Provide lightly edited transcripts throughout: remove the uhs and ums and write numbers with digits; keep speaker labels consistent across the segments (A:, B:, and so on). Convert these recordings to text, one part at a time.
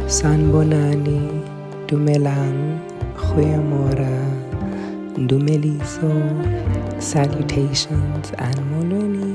A: Sanbonani, Dumelang, Goeiemorgen, Dumeliso, salutations, and Molweni.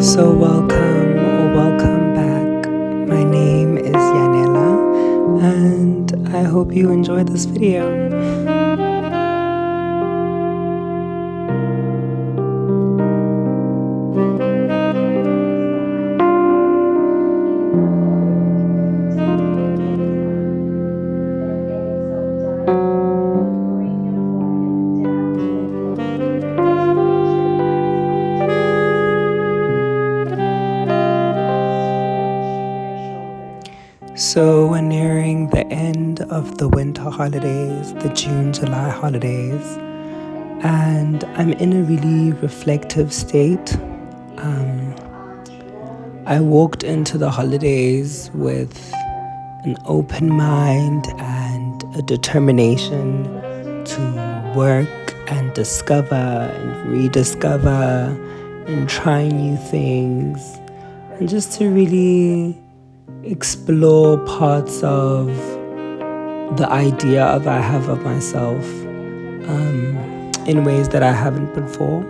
A: So welcome back. My name is Yanela, and I hope you enjoyed this video. So we're nearing the end of the winter holidays, the June-July holidays, and I'm in a really reflective state. I walked into the holidays with an open mind and a determination to work and discover and rediscover and try new things, and just to really explore parts of the idea of I have of myself in ways that I haven't before.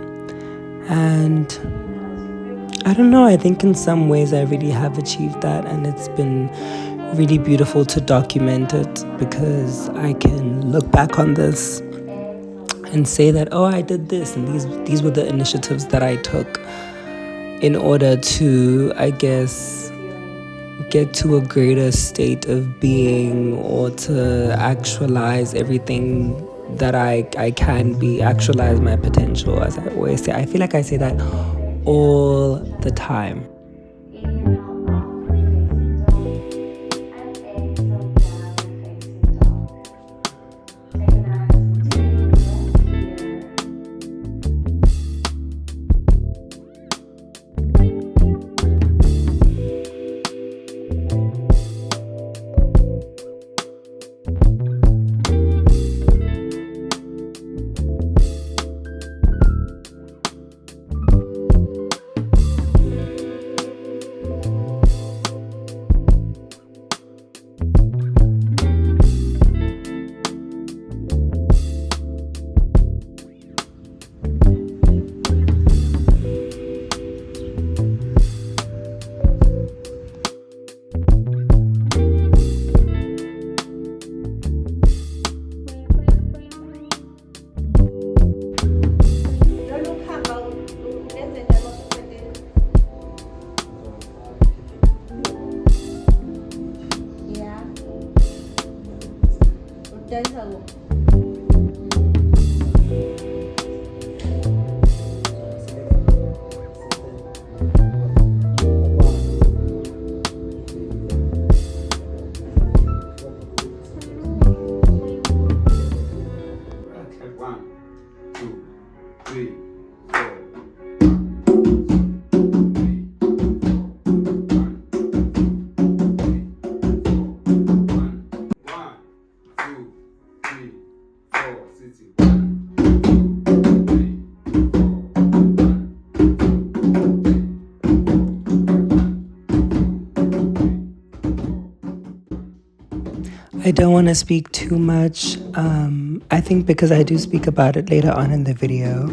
A: And I don't know, I think in some ways I really have achieved that, and it's been really beautiful to document it, because I can look back on this and say that, oh, I did this, and these were the initiatives that I took in order to, I guess, get to a greater state of being, or to actualize everything that I can be, actualize my potential, as I always say. I feel like I say that all the time. I don't want to speak too much. I think because I do speak about it later on in the video.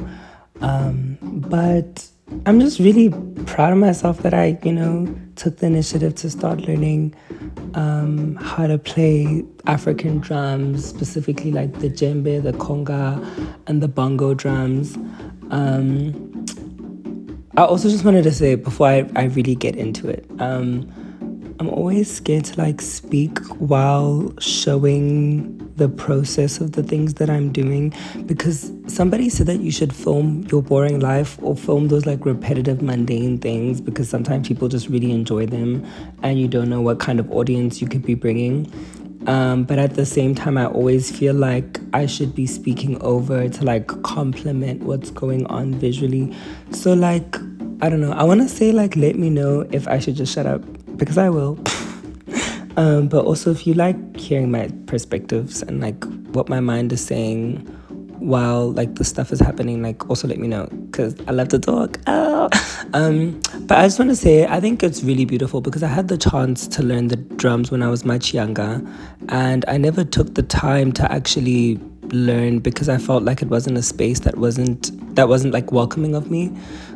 A: But I'm just really proud of myself that I, took the initiative to start learning how to play African drums, specifically like the djembe, the conga, and the bongo drums. I also just wanted to say before I really get into it, I'm always scared to like speak while showing the process of the things that I'm doing, because somebody said that you should film your boring life or film those like repetitive mundane things, because sometimes people just really enjoy them and you don't know what kind of audience you could be bringing. But at the same time, I always feel like I should be speaking over to like complement what's going on visually. So like, I don't know. I want to say like, let me know if I should just shut up, because I will. But also, if you like hearing my perspectives and like what my mind is saying while like the stuff is happening, like also let me know, because I love to talk. Oh. But I just want to say I think it's really beautiful, because I had the chance to learn the drums when I was much younger, and I never took the time to actually learn, because I felt like it wasn't a space that wasn't like welcoming of me.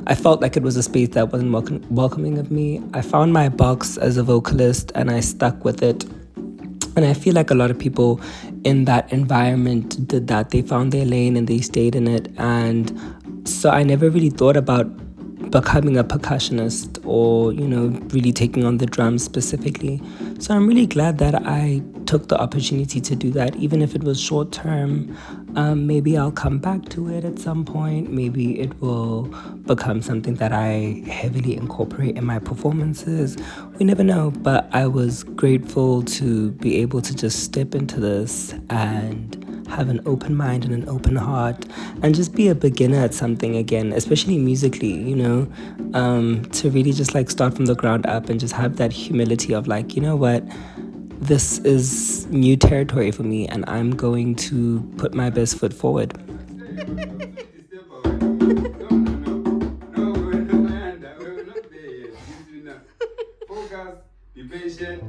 A: I felt like it was a space that wasn't welcoming of me. I found my box as a vocalist and I stuck with it. And I feel like a lot of people in that environment did that. They found their lane and they stayed in it. And so I never really thought about becoming a percussionist or, really taking on the drums specifically. So I'm really glad that I took the opportunity to do that, even if it was short term. Maybe I'll come back to it at some point. Maybe it will become something that I heavily incorporate in my performances. We never know. But I was grateful to be able to just step into this and have an open mind and an open heart and just be a beginner at something again, especially musically, to really just like start from the ground up and just have that humility of like, you know what, this is new territory for me and I'm going to put my best foot forward. Be patient.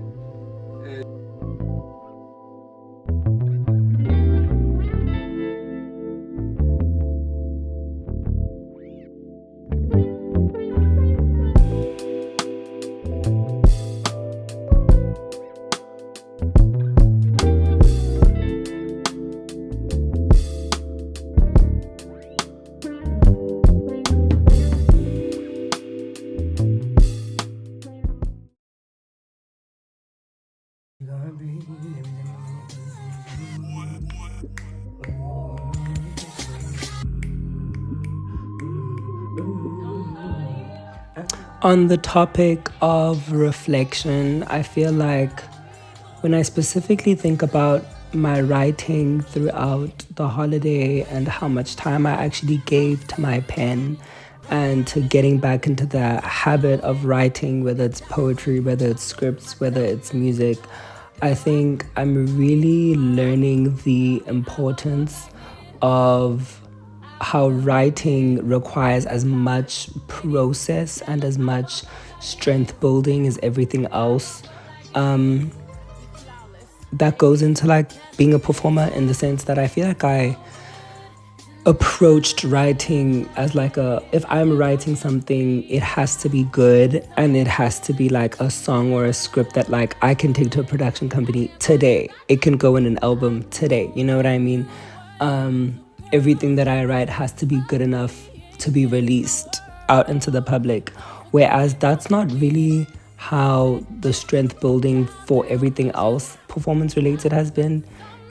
A: On the topic of reflection, I feel like when I specifically think about my writing throughout the holiday and how much time I actually gave to my pen and to getting back into the habit of writing, whether it's poetry, whether it's scripts, whether it's music, I think I'm really learning the importance of how writing requires as much process and as much strength building as everything else. That goes into like being a performer, in the sense that I feel like I approached writing as like if I'm writing something, it has to be good and it has to be like a song or a script that like I can take to a production company today. It can go in an album today. You know what I mean? Everything that I write has to be good enough to be released out into the public. Whereas that's not really how the strength building for everything else performance related has been.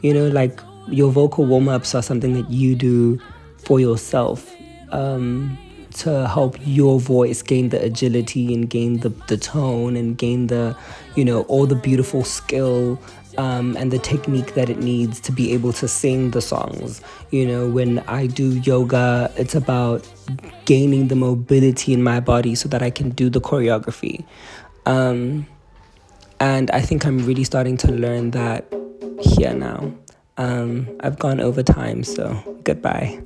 A: Like your vocal warm-ups are something that you do for yourself, to help your voice gain the agility and gain the tone and gain the, all the beautiful skill and the technique that it needs to be able to sing the songs. When I do yoga, it's about gaining the mobility in my body so that I can do the choreography. And I think I'm really starting to learn that here now. I've gone over time, so goodbye.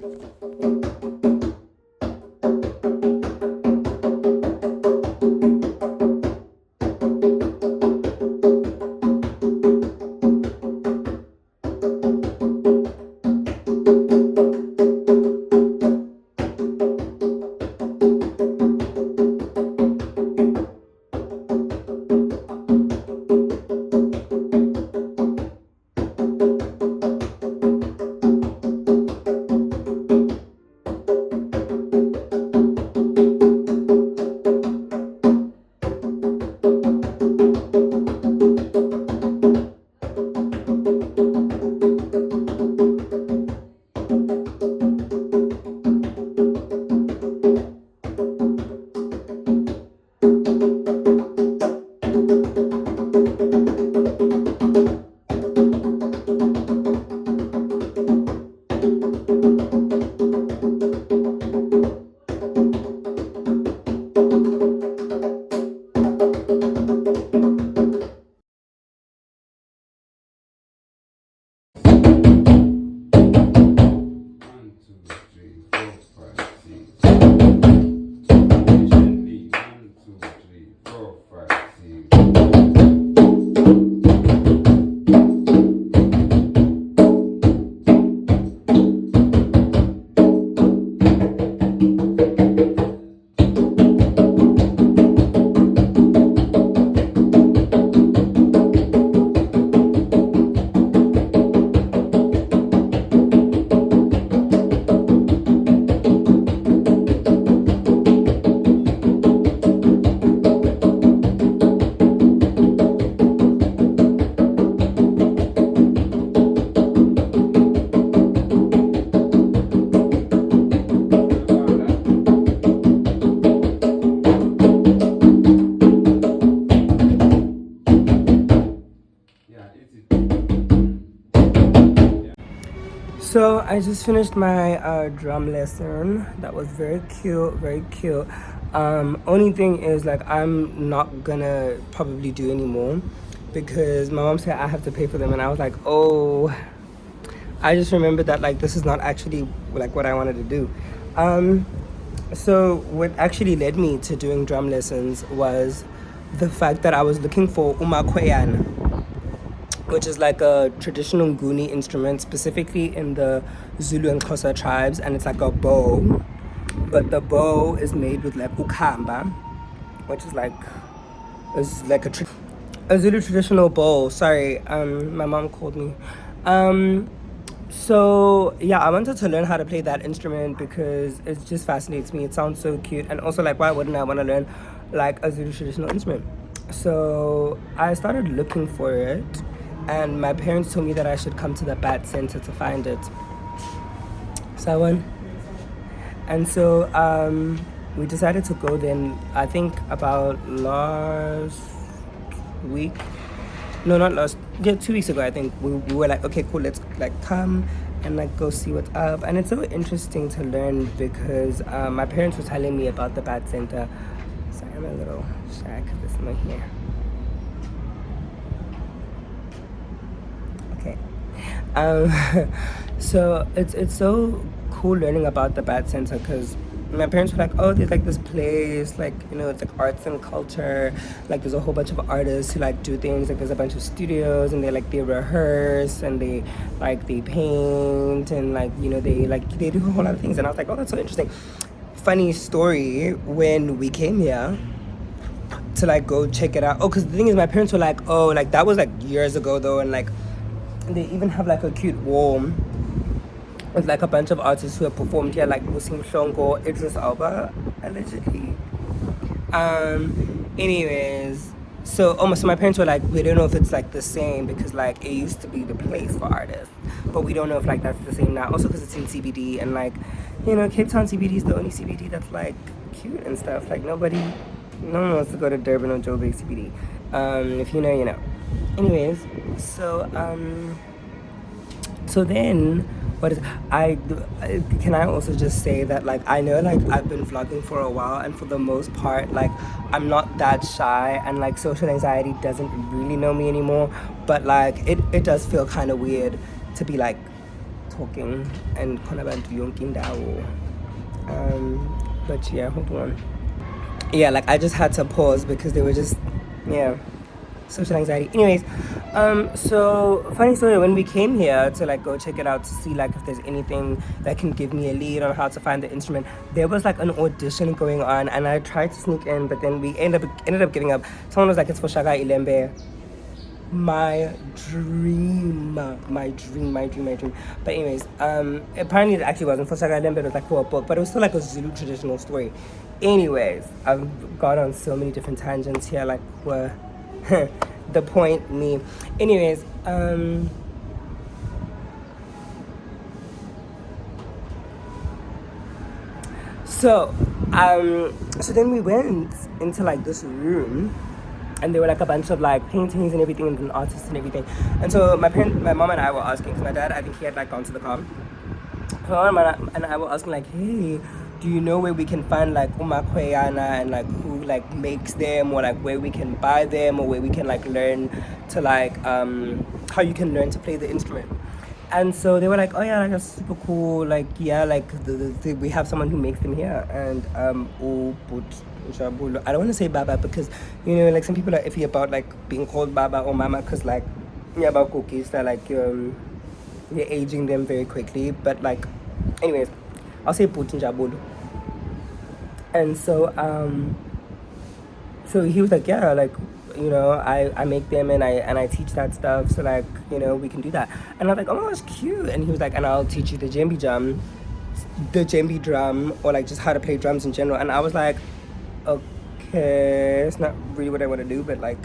A: So I just finished my drum lesson. That was very cute, very cute. Only thing is, like, I'm not gonna probably do anymore because my mom said I have to pay for them, and I was like, oh, I just remembered that, like, this is not actually like what I wanted to do. So what actually led me to doing drum lessons was the fact that I was looking for umakweyan, which is like a traditional Nguni instrument, specifically in the Zulu and Xhosa tribes, and it's like a bow, but the bow is made with like ukamba, which is like a Zulu traditional bow. Sorry, my mom called me. So yeah, I wanted to learn how to play that instrument because it just fascinates me. It sounds so cute, and also, like, why wouldn't I want to learn like a Zulu traditional instrument? So I started looking for it, and my parents told me that I should come to the bat center to find it. So I went, and so we decided to go then. I think about last week. No, not last. Yeah, 2 weeks ago. I think we were like, okay, cool. Let's like come and like go see what's up. And it's so interesting to learn because my parents were telling me about the bat center. Sorry, I'm a little shy because it's not here. Okay. So it's so cool learning about the bat center because my parents were like, oh, there's like this place, like, you know, it's like arts and culture, like there's a whole bunch of artists who like do things, like there's a bunch of studios, and they rehearse, and they paint, and like, you know, they do a whole lot of things. And I was like, oh, that's so interesting. Funny story, when we came here to like go check it out, oh, because the thing is, my parents were like, oh, like that was like years ago though, and like they even have like a cute wall with like a bunch of artists who have performed here, like Musim Shongo, Idris Alba, allegedly. Anyways, so almost my parents were like, we don't know if it's like the same because like it used to be the place for artists, but we don't know if like that's the same now. Also because it's in CBD, and like, you know, Cape Town CBD is the only CBD that's like cute and stuff. Like no one wants to go to Durban or Joburg CBD. If you know, you know. Anyways, so then can I also just say that like I know like I've been vlogging for a while, and for the most part like I'm not that shy, and like social anxiety doesn't really know me anymore, but like it does feel kind of weird to be like talking and but yeah, hold on. Yeah, like I just had to pause because they were just, yeah, social anxiety. Anyways, so funny story, when we came here to like go check it out to see like if there's anything that can give me a lead on how to find the instrument, there was like an audition going on, and I tried to sneak in, but then we ended up giving up. Someone was like, it's for Shaka Ilembe. My dream. But anyways, apparently it actually wasn't for Shaka Ilembe, it was like for a book, but it was still like a Zulu traditional story. Anyways, I've gone on so many different tangents here, like we're the point me. Anyways, so then we went into like this room, and there were like a bunch of like paintings and everything, and artists and everything. And so my mom and I were asking, because my dad, I think he had like gone to the car. My mom and I were asking like, hey, do you know where we can find like umakweyana, and like who like makes them, or like where we can buy them, or where we can like learn to like how you can learn to play the instrument. And so they were like, oh yeah, like that's super cool, like yeah, like we have someone who makes them here. And I don't want to say baba, because you know, like some people are iffy about like being called baba or mama, because like yeah, about cookies that like you're aging them very quickly. But like anyways, I'll say Putin. And so he was like, yeah, like, you know, I make them, and I teach that stuff, so like, you know, we can do that. And I was like, oh my gosh, cute. And he was like, and I'll teach you the djembe drum, or like just how to play drums in general. And I was like, okay, it's not really what I want to do, but like,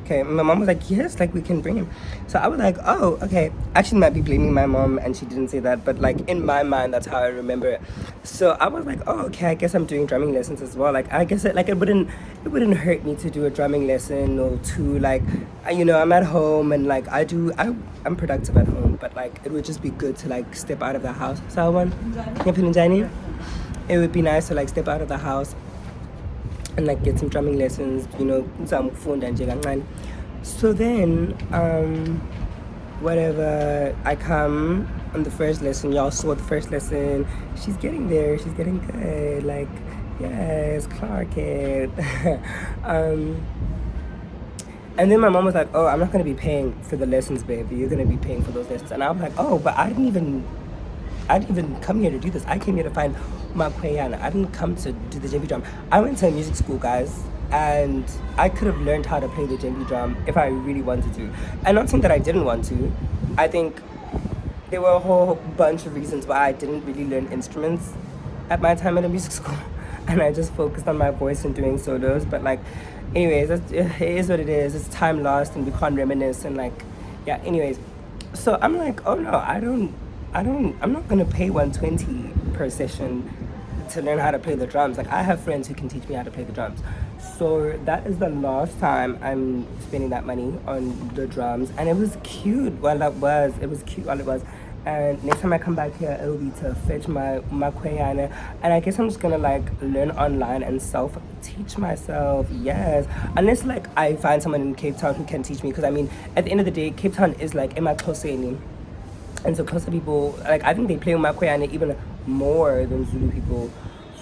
A: okay. My mom was like, yes, like we can bring him. So I was like, oh, okay. Actually might be blaming my mom, and she didn't say that, but like in my mind, that's how I remember it. So I was like, oh, okay, I guess I'm doing drumming lessons as well. Like I guess it wouldn't hurt me to do a drumming lesson or two. Like you know, I'm at home, and like I'm productive at home, but like it would just be good to like step out of the house. It would be nice to like step out of the house and like get some drumming lessons, you know. So then whatever, I come on the first lesson. Y'all saw the first lesson. She's getting there, she's getting good, like yes, Clark it. And then my mom was like, oh, I'm not going to be paying for the lessons, baby, you're going to be paying for those lessons. And I was like, oh, but I didn't even come here to do this. I came here to find Makweyana. I didn't come to do the djembe drum. I went to a music school, guys, and I could have learned how to play the djembe drum if I really wanted to. And not saying that I didn't want to. I think there were a whole bunch of reasons why I didn't really learn instruments at my time at a music school. And I just focused on my voice and doing solos. But like, anyways, it is what it is. It's time lost, and we can't reminisce, and like, yeah, anyways. So I'm like, oh no, I'm not gonna pay 120 per session to learn how to play the drums. Like I have friends who can teach me how to play the drums. So that is the last time I'm spending that money on the drums. And it was cute while it was. And next time I come back here, it'll be to fetch my kweyana. And I guess I'm just gonna like learn online and self-teach myself. Yes, unless like I find someone in Cape Town who can teach me. Because I mean, at the end of the day, Cape Town is like emakoseni. And so Xhosa people, like I think they play umakweyana even more than Zulu people.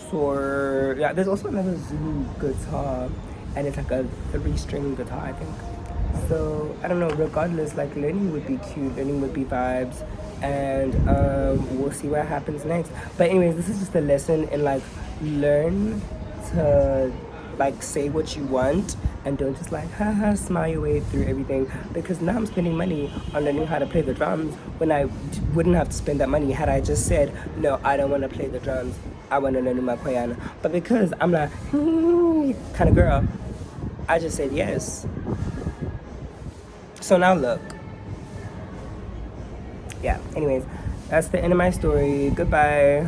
A: So yeah, there's also another Zulu guitar, and it's like a 3-string guitar, I think. So I don't know, regardless, like learning would be cute, learning would be vibes, and we'll see what happens next. But anyways, this is just a lesson in like learn to like say what you want, and don't just like haha smile your way through everything, because now I'm spending money on learning how to play the drums when I wouldn't have to spend that money had I just said no, I don't want to play the drums, I want to learn my kweyana. But because I'm not kind of girl, I just said yes. So now look, yeah, anyways, that's the end of my story. Goodbye.